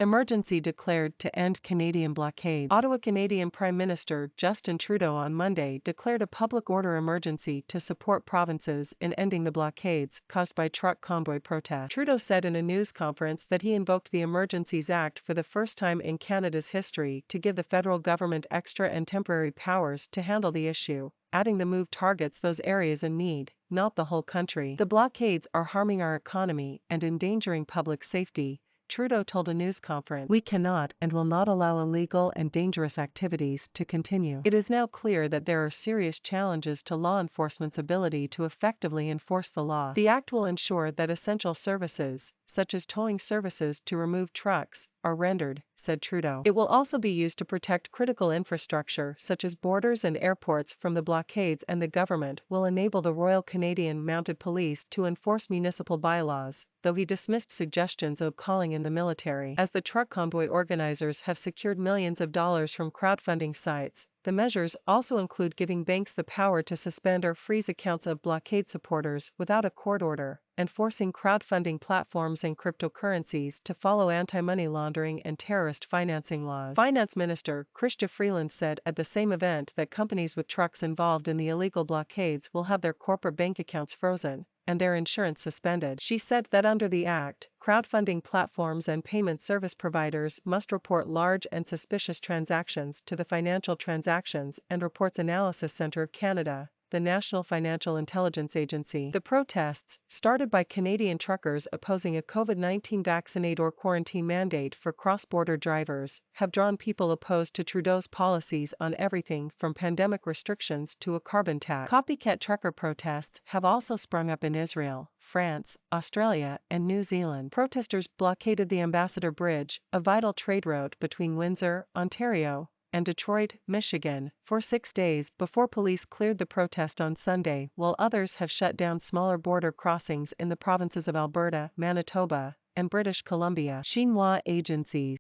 Emergency declared to end Canadian blockade. Ottawa Canadian Prime Minister Justin Trudeau on Monday declared a public order emergency to support provinces in ending the blockades caused by truck convoy protests. Trudeau said in a news conference that he invoked the Emergencies Act for the first time in Canada's history to give the federal government extra and temporary powers to handle the issue, adding the move targets those areas in need, not the whole country. The blockades are harming our economy and endangering public safety, Trudeau told a news conference. We cannot and will not allow illegal and dangerous activities to continue. It is now clear that there are serious challenges to law enforcement's ability to effectively enforce the law. The Act will ensure that essential services, such as towing services to remove trucks, are rendered, said Trudeau. It will also be used to protect critical infrastructure such as borders and airports from the blockades, and the government will enable the Royal Canadian Mounted Police to enforce municipal bylaws, though he dismissed suggestions of calling in the military. As the truck convoy organizers have secured millions of dollars from crowdfunding sites, the measures also include giving banks the power to suspend or freeze accounts of blockade supporters without a court order, and forcing crowdfunding platforms and cryptocurrencies to follow anti-money laundering and terrorist financing laws. Finance Minister Chrystia Freeland said at the same event that companies with trucks involved in the illegal blockades will have their corporate bank accounts frozen and their insurance suspended. She said that under the Act, crowdfunding platforms and payment service providers must report large and suspicious transactions to the Financial Transactions and Reports Analysis Centre of Canada, the National Financial Intelligence Agency. The protests, started by Canadian truckers opposing a COVID-19 vaccinate-or-quarantine mandate for cross-border drivers, have drawn people opposed to Trudeau's policies on everything from pandemic restrictions to a carbon tax. Copycat trucker protests have also sprung up in Israel, France, Australia, and New Zealand. Protesters blockaded the Ambassador Bridge, a vital trade route between Windsor, Ontario, and Detroit, Michigan, for 6 days before police cleared the protest on Sunday, while others have shut down smaller border crossings in the provinces of Alberta, Manitoba, and British Columbia. Xinhua agencies